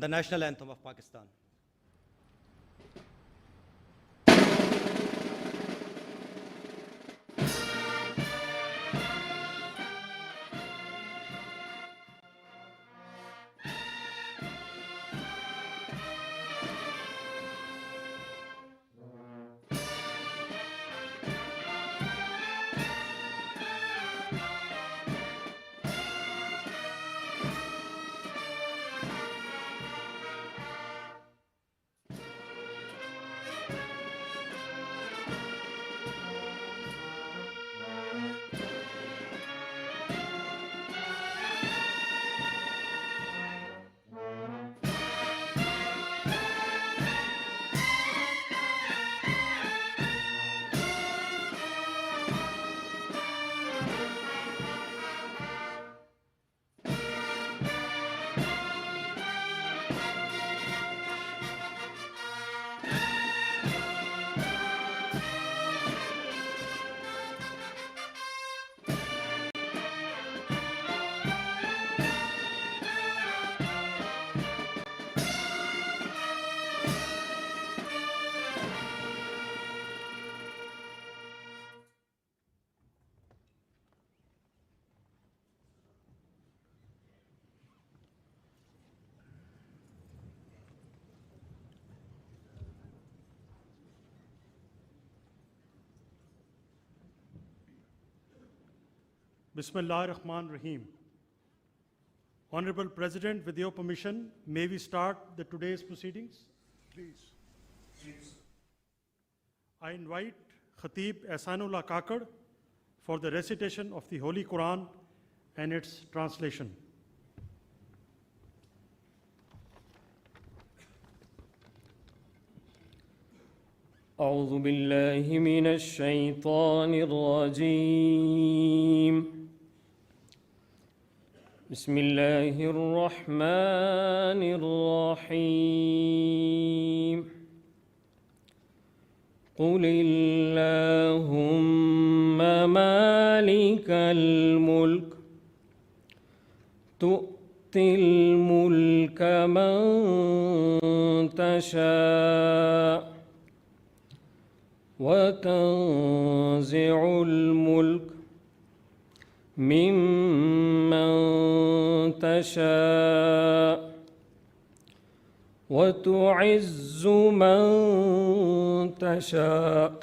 the national anthem of Pakistan. Bismillah ar-Rahman ar-Rahim. Honorable President, with your permission, may we start today's proceedings? Please. I invite Khatib Ehsanullah Kakad for the recitation of the Holy Quran and its translation. أعوذ بالله من الشيطان الرجيم بسم الله الرحمن الرحيم قل اللهم مالك الملك تؤتي الملك من تشاء وتنزع الملك ممن تشاء وتعز من تشاء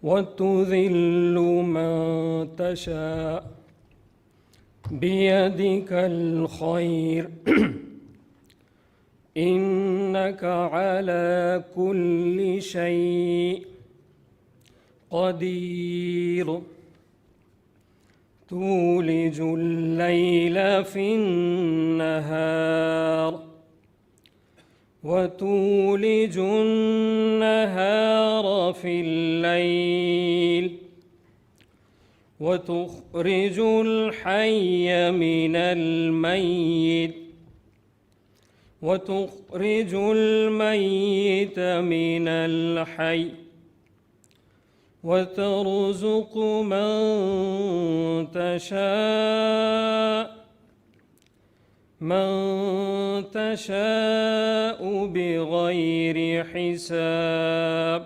وتذل من تشاء بيدك الخير إنك على كل شيء قدير تولج الليل في النهار وتولج النهار في الليل وتخرج الحي من الميت وتخرج الميت من الحي وترزق من تشاء بغير حساب.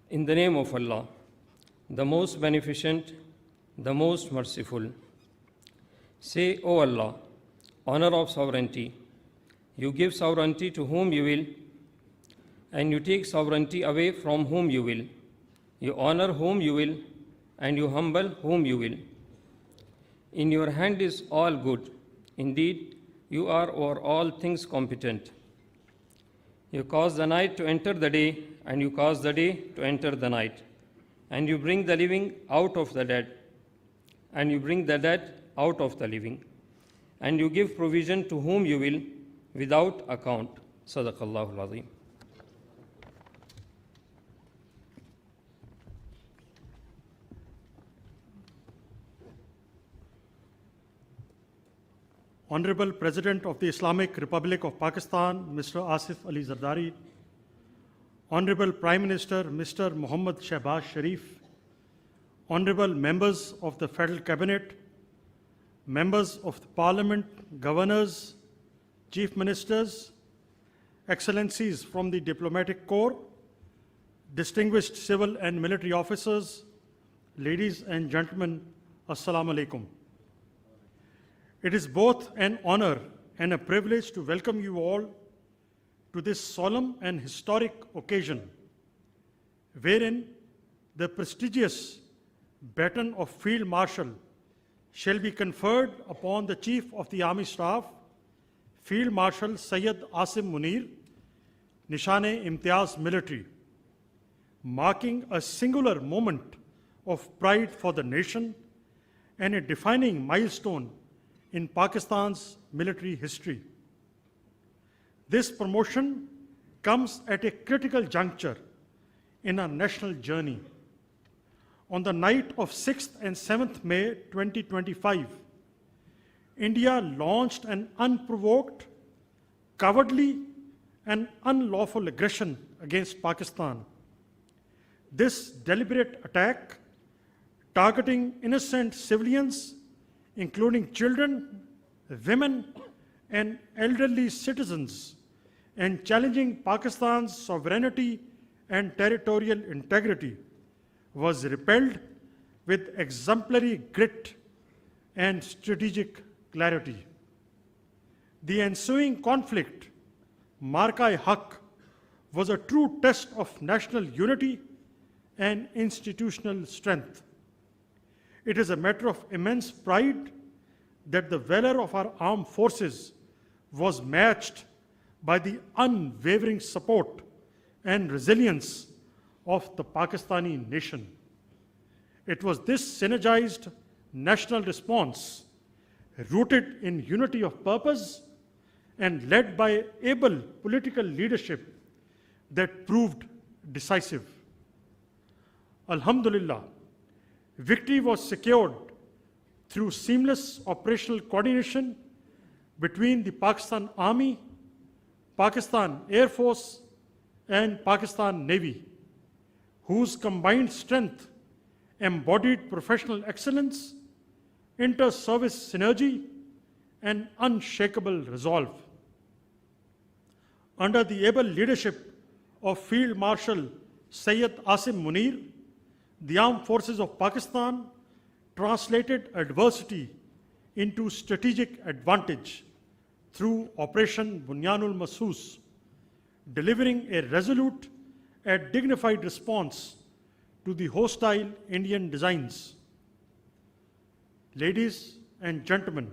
In the name of Allah, the most beneficent, the most merciful. Say, O Allah, honor of sovereignty. You give sovereignty to whom you will, and you take sovereignty away from whom you will. You honor whom you will, and you humble whom you will. In your hand is all good. Indeed, you are over all things competent. You cause the night to enter the day, and you cause the day to enter the night. And you bring the living out of the dead, and you bring the dead out of the living. And you give provision to whom you will without account. Sadaqallahu al-Azim. Honorable President of the Islamic Republic of Pakistan, Mr. Asif Ali Zardari, Honorable Prime Minister, Mr. Muhammad Shehbaz Sharif, Honorable members of the Federal Cabinet, members of the Parliament, governors, chief ministers, excellencies from the diplomatic corps, distinguished civil and military officers, ladies and gentlemen, Assalamu alaikum. It is both an honor and a privilege to welcome you all to this solemn and historic occasion, wherein the prestigious Baton of Field Marshal shall be conferred upon the Chief of the Army Staff, Field Marshal Syed Asim Munir, Nishane-e-Imtiaz Military, marking a singular moment of pride for the nation and a defining milestone in Pakistan's military history. This promotion comes at a critical juncture in our national journey. On the night of 6th and 7th May 2025, India launched an unprovoked, cowardly, and unlawful aggression against Pakistan. This deliberate attack, targeting innocent civilians, including children, women, and elderly citizens, and challenging Pakistan's sovereignty and territorial integrity, was repelled with exemplary grit and strategic clarity. The ensuing conflict, Marka-e-Haq, was a true test of national unity and institutional strength. It is a matter of immense pride that the valor of our armed forces was matched by the unwavering support and resilience of the Pakistani nation. It was this synergized national response, rooted in unity of purpose and led by able political leadership, that proved decisive. Alhamdulillah, victory was secured through seamless operational coordination between the Pakistan Army, Pakistan Air Force, and Pakistan Navy, whose combined strength embodied professional excellence, inter-service synergy, and unshakable resolve. Under the able leadership of Field Marshal Syed Asim Munir, the Armed Forces of Pakistan translated adversity into strategic advantage through Operation Bunyanul Masoos, delivering a resolute and dignified response to the hostile Indian designs. Ladies and gentlemen,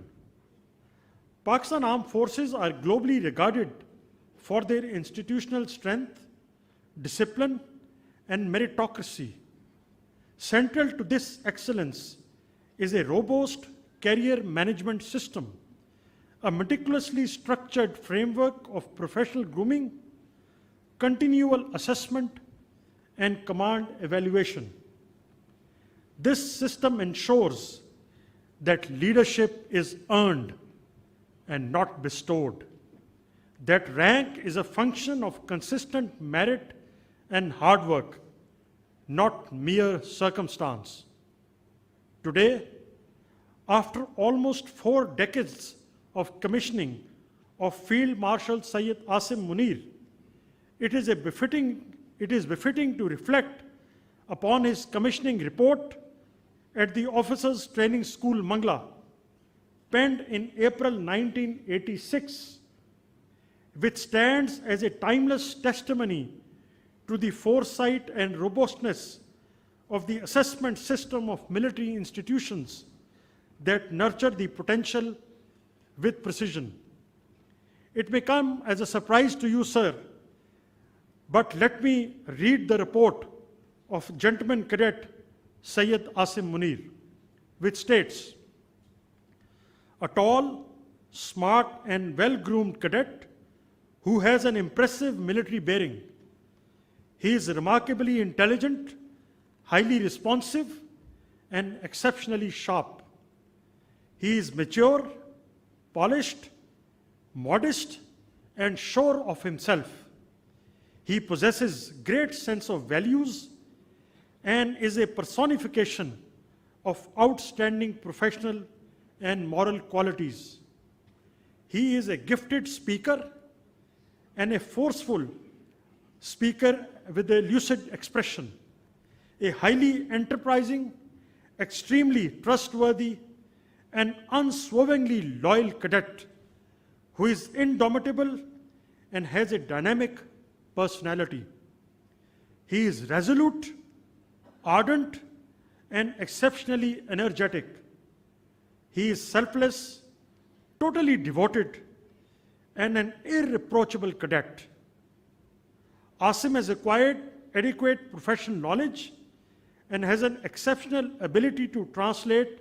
Pakistan Armed Forces are globally regarded for their institutional strength, discipline, and meritocracy. Central to this excellence is a robust career management system, a meticulously structured framework of professional grooming, continual assessment, and command evaluation. This system ensures that leadership is earned and not bestowed, that rank is a function of consistent merit and hard work, not mere circumstance. Today, after almost 4 decades of commissioning of Field Marshal Syed Asim Munir, it is befitting to reflect upon his commissioning report at the Officers Training School, Mangla, penned in April 1986, which stands as a timeless testimony to the foresight and robustness of the assessment system of military institutions that nurture the potential with precision. It may come as a surprise to you, sir, but let me read the report of Gentleman Cadet Syed Asim Munir, which states, a tall, smart, and well-groomed cadet who has an impressive military bearing. He is remarkably intelligent, highly responsive, and exceptionally sharp. He is mature, polished, modest, and sure of himself. He possesses great sense of values and is a personification of outstanding professional and moral qualities. He is a gifted speaker and a forceful speaker with a lucid expression, a highly enterprising, extremely trustworthy, and unswervingly loyal cadet who is indomitable and has a dynamic personality. He is resolute, ardent, and exceptionally energetic. He is selfless, totally devoted, and an irreproachable cadet. Asim has acquired adequate professional knowledge and has an exceptional ability to translate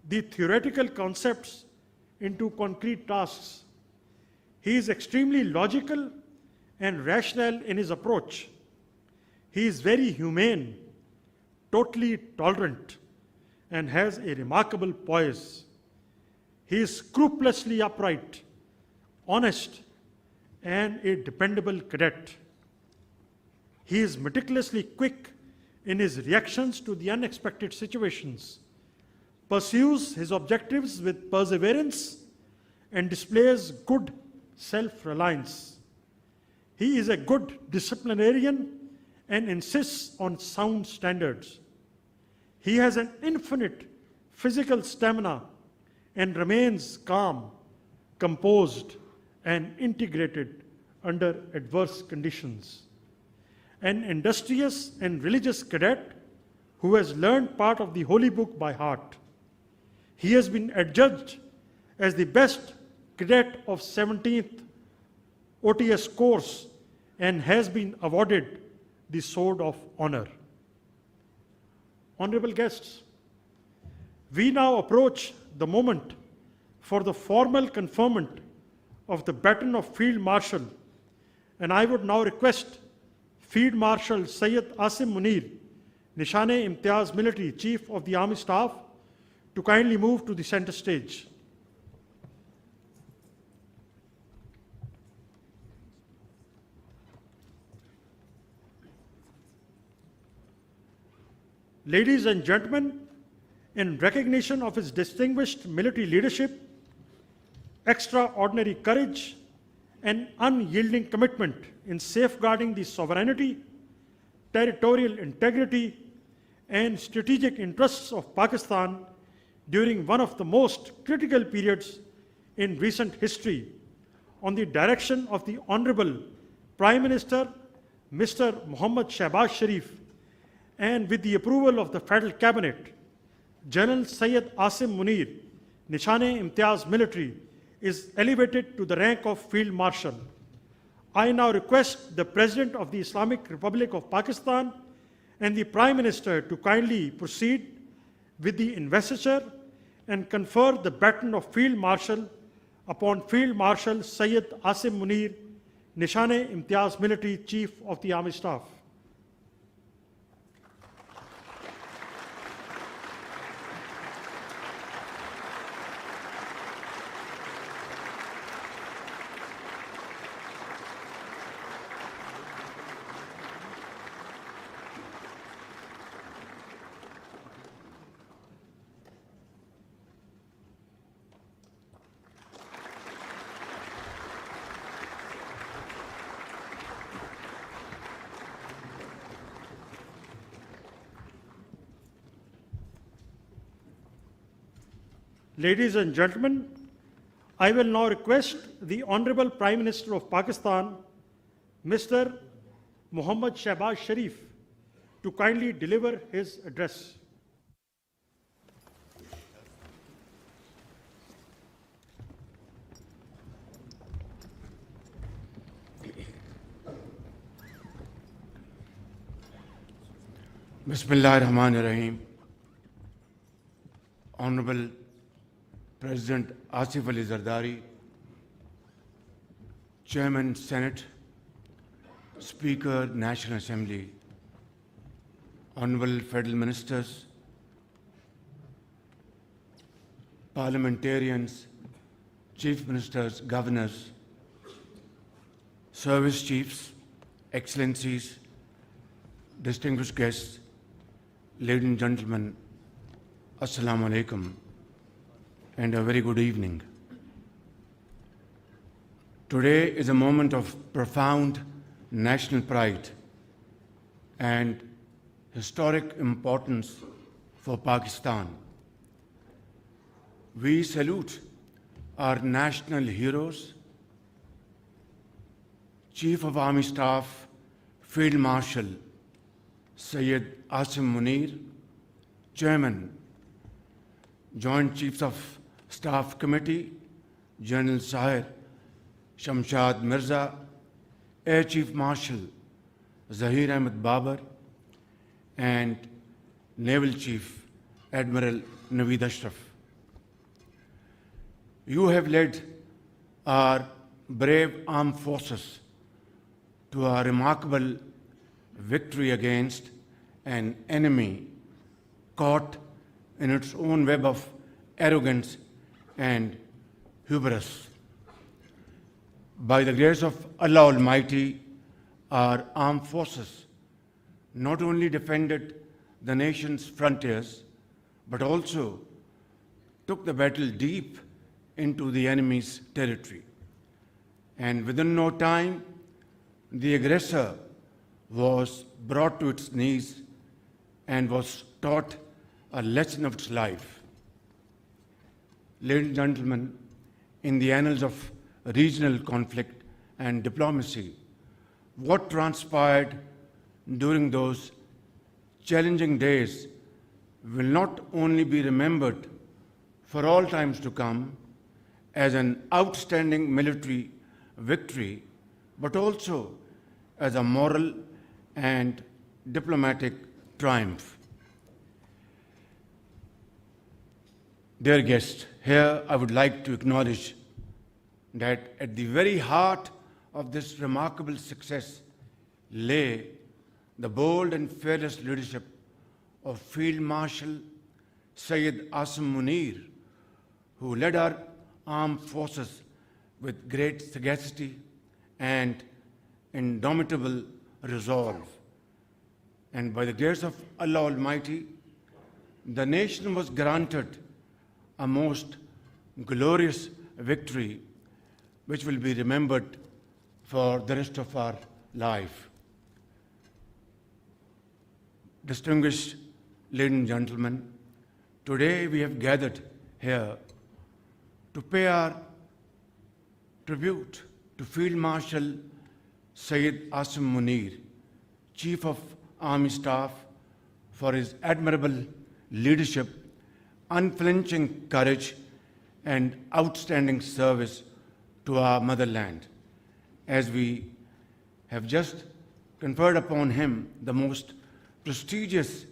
the theoretical concepts into concrete tasks. He is extremely logical and rational in his approach. He is very humane, totally tolerant, and has a remarkable poise. He is scrupulously upright, honest, and a dependable cadet. He is meticulously quick in his reactions to the unexpected situations, pursues his objectives with perseverance, and displays good self-reliance. He is a good disciplinarian and insists on sound standards. He has an infinite physical stamina and remains calm, composed, and integrated under adverse conditions. An industrious and religious cadet who has learned part of the Holy Book by heart. He has been adjudged as the best cadet of 17th OTS course and has been awarded the Sword of Honor. Honorable guests, we now approach the moment for the formal conferment of the Baton of Field Marshal, and I would now request Field Marshal Syed Asim Munir, Nishane-e-Imtiaz Military Chief of the Army Staff, to kindly move to the center stage. Ladies and gentlemen, in recognition of his distinguished military leadership, extraordinary courage, and unyielding commitment in safeguarding the sovereignty, territorial integrity, and strategic interests of Pakistan during one of the most critical periods in recent history, on the direction of the Honorable Prime Minister, Mr. Muhammad Shehbaz Sharif, and with the approval of the Federal Cabinet, General Syed Asim Munir, Nishane-e-Imtiaz Military, is elevated to the rank of Field Marshal. I now request the President of the Islamic Republic of Pakistan and the Prime Minister to kindly proceed with the investiture and confer the baton of Field Marshal upon Field Marshal Syed Asim Munir, Nishane-e-Imtiaz Military Chief of the Army Staff. Ladies and gentlemen, I will now request the Honorable Prime Minister of Pakistan, Mr. Muhammad Shehbaz Sharif, to kindly deliver his address. Bismillahirrahmanirrahim. Honorable President Asif Ali Zardari, Chairman Senate, Speaker National Assembly, Honorable Federal Ministers, Parliamentarians, Chief Ministers, Governors, Service Chiefs, Excellencies, distinguished guests, ladies and gentlemen, Assalamu alaikum. and a very good evening. Today is a moment of profound national pride and historic importance for Pakistan. We salute our national heroes, Chief of Army Staff, Field Marshal Syed Asim Munir, Chairman, Joint Chiefs of Staff Committee, General Syed Shamshad Mirza, Air Chief Marshal Zahir Ahmed Babar, and Naval Chief Admiral Naveed Ashraf. You have led our brave armed forces to a remarkable victory against an enemy caught in its own web of arrogance and hubris. By the grace of Allah Almighty, our armed forces not only defended the nation's frontiers, but also took the battle deep into the enemy's territory. And within no time, the aggressor was brought to its knees and was taught a lesson of its life. Ladies and gentlemen, in the annals of regional conflict and diplomacy, what transpired during those challenging days will not only be remembered for all times to come as an outstanding military victory, but also as a moral and diplomatic triumph. Dear guests, here I would like to acknowledge that at the very heart of this remarkable success lay the bold and fearless leadership of Field Marshal Syed Asim Munir, who led our armed forces with great sagacity and indomitable resolve. And by the grace of Allah Almighty, the nation was granted a most glorious victory which will be remembered for the rest of our life. Distinguished ladies and gentlemen, today we have gathered here to pay our tribute to Field Marshal Syed Asim Munir, Chief of Army Staff, for his admirable leadership, unflinching courage, and outstanding service to our motherland. As we have just conferred upon him the most prestigious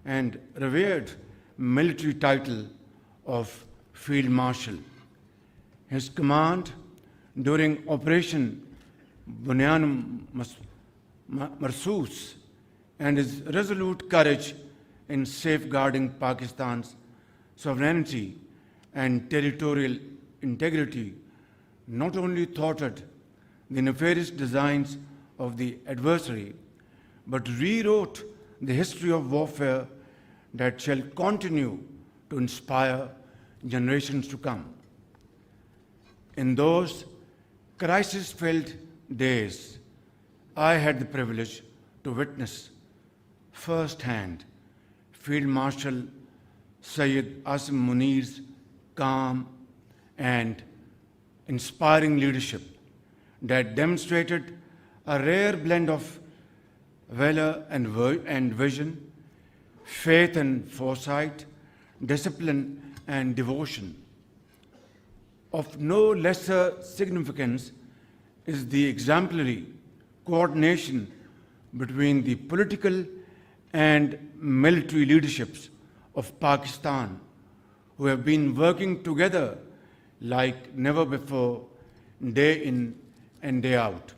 and revered military title of Field Marshal. His command during Operation Bunyan Marsus and his resolute courage in safeguarding Pakistan's sovereignty and territorial integrity not only thwarted the nefarious designs of the adversary, but rewrote the history of warfare that shall continue to inspire generations to come. In those crisis-filled days, I had the privilege to witness firsthand Field Marshal Syed Asim Munir's calm and inspiring leadership that demonstrated a rare blend of valor and vision, faith and foresight, discipline and devotion. Of no lesser significance is the exemplary coordination between the political and military leaderships of Pakistan, who have been working together like never before, day in and day out.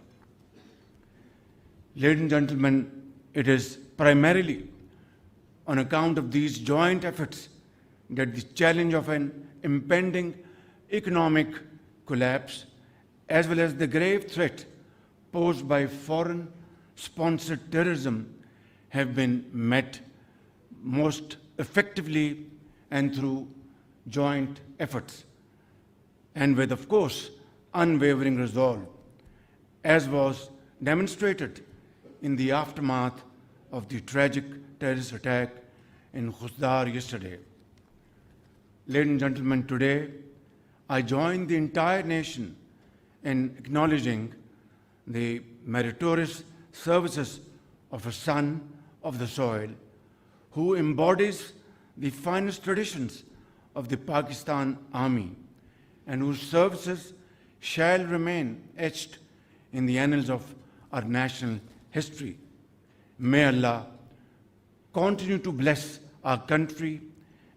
Ladies and gentlemen, it is primarily on account of these joint efforts that the challenge of an impending economic collapse, as well as the grave threat posed by foreign-sponsored terrorism, have been met most effectively and through joint efforts and with, of course, unwavering resolve, as was demonstrated in the aftermath of the tragic terrorist attack in Khusdar yesterday. Ladies and gentlemen, today I join the entire nation in acknowledging the meritorious services of a son of the soil who embodies the finest traditions of the Pakistan Army and whose services shall remain etched in the annals of our national history. May Allah continue to bless our country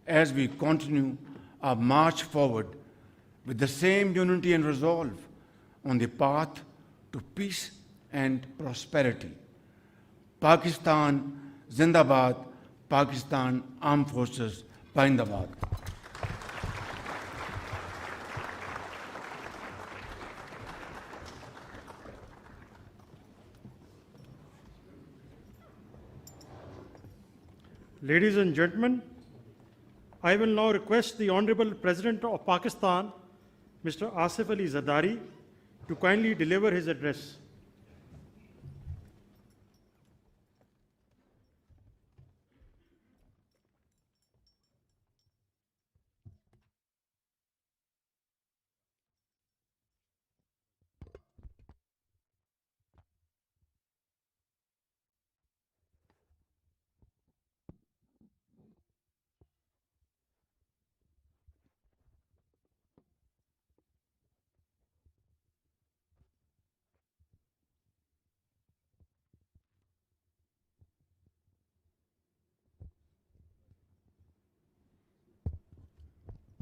as we continue our march forward with the same unity and resolve on the path to peace and prosperity. Pakistan Zindabad, Pakistan Armed Forces Zindabad. Ladies and gentlemen, I will now request the Honorable President of Pakistan, Mr. Asif Ali Zardari, to kindly deliver his address.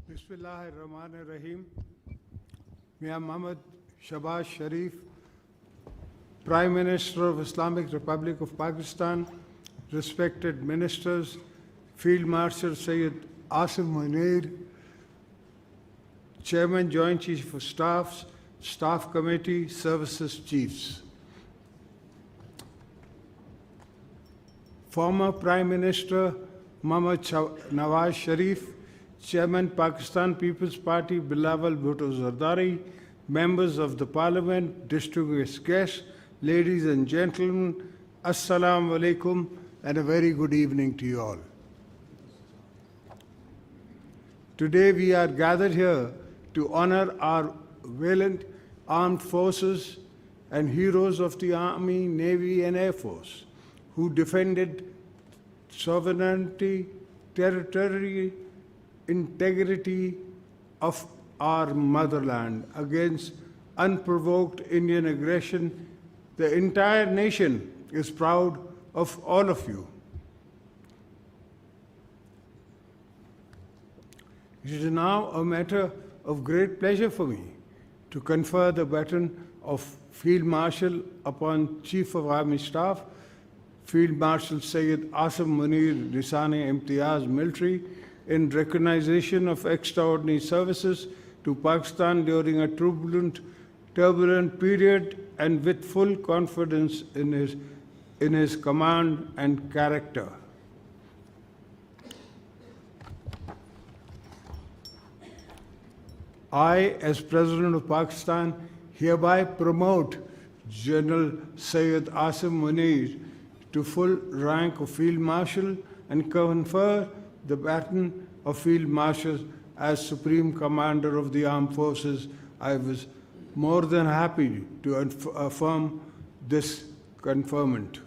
Bismillahirrahmanirrahim. Mia Muhammad Shahbaz Sharif, Prime Minister of Islamic Republic of Pakistan, respected ministers, Field Marshal Syed Asim Munir, Chairman Joint Chief of Staffs, Staff Committee, Services Chiefs. Former Prime Minister Muhammad Nawaz Sharif, Chairman Pakistan People's Party Bilawal Bhutto Zardari, members of the Parliament, distinguished guests, ladies and gentlemen, Assalamu alaikum and a very good evening to you all. Today we are gathered here to honor our valiant armed forces and heroes of the Army, Navy and Air Force who defended sovereignty, territory, integrity of our motherland against unprovoked Indian aggression. The entire nation is proud of all of you. It is now a matter of great pleasure for me to confer the baton of Field Marshal upon Chief of Army Staff, Field Marshal Syed Asim Munir Nisane Imtiaz Military, in recognition of extraordinary services to Pakistan during a turbulent period and with full confidence in his command and character. I, as President of Pakistan, hereby promote General Syed Asim Munir to full rank of Field Marshal and confer the baton of Field Marshal as Supreme Commander of the Armed Forces. I was more than happy to affirm this conferment.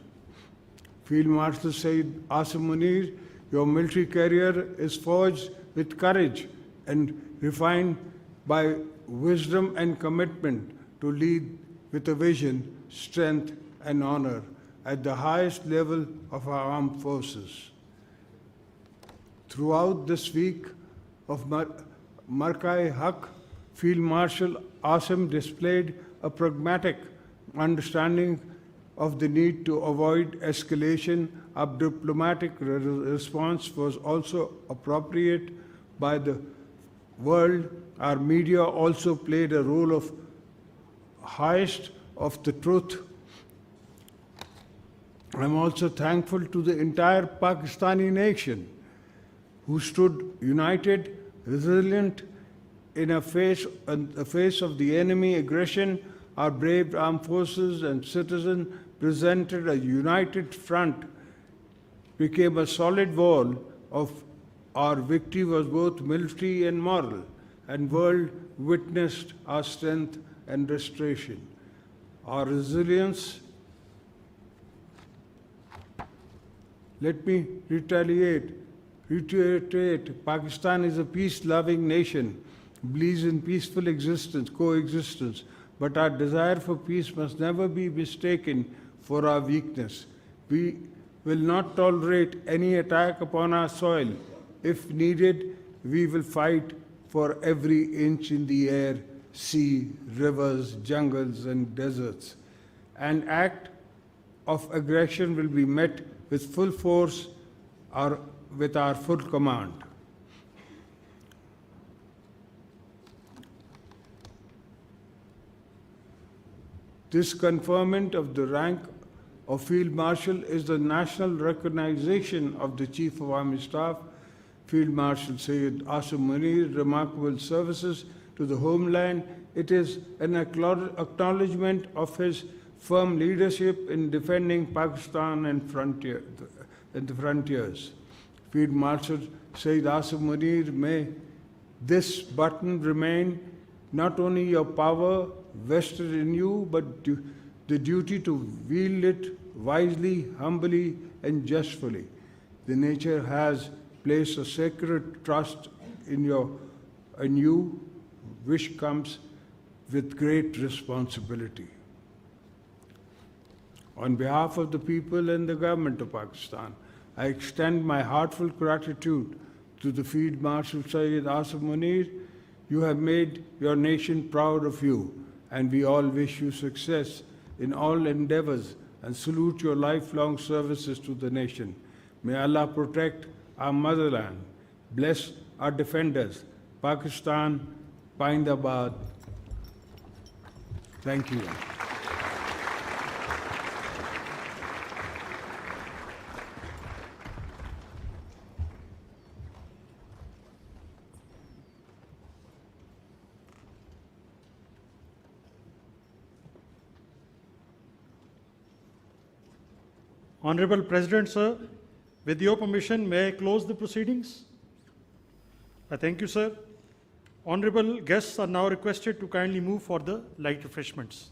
Field Marshal Syed Asim Munir, your military career is forged with courage and refined by wisdom and commitment to lead with a vision, strength, and honor at the highest level of our armed forces. Throughout this week of Markai Haq, Field Marshal Asim displayed a pragmatic understanding of the need to avoid escalation. A diplomatic response was also appropriate by the world. Our media also played a role of highest of the truth. I'm also thankful to the entire Pakistani nation who stood united Resilient in the face of the enemy aggression, our brave armed forces and citizens presented a united front, became a solid wall of our victory was both military and moral, and world witnessed our strength and restoration. Our resilience, let me reiterate, Pakistan is a peace-loving nation, believes in peaceful coexistence, but our desire for peace must never be mistaken for our weakness. We will not tolerate any attack upon our soil. If needed, we will fight for every inch in the air, sea, rivers, jungles, and deserts. An act of aggression will be met with full force or with our full command. This conferment of the rank of Field Marshal is the national recognition of the Chief of Army Staff, Field Marshal Syed Asim Munir's remarkable services to the homeland. It is an acknowledgement of his firm leadership in defending Pakistan and the frontiers. Field Marshal Syed Asim Munir, may this button remain not only your power vested in you, but the duty to wield it wisely, humbly, and justly. The nature has placed a sacred trust in you, which comes with great responsibility. On behalf of the people and the government of Pakistan, I extend my heartfelt gratitude to the Field Marshal Syed Asim Munir. You have made your nation proud of you, and we all wish you success in all endeavors and salute your lifelong services to the nation. May Allah protect our motherland, bless our defenders, Pakistan, Pindabad. Thank you. Honorable President, sir, with your permission, may I close the proceedings? I thank you, sir. Honorable guests are now requested to kindly move for the light refreshments.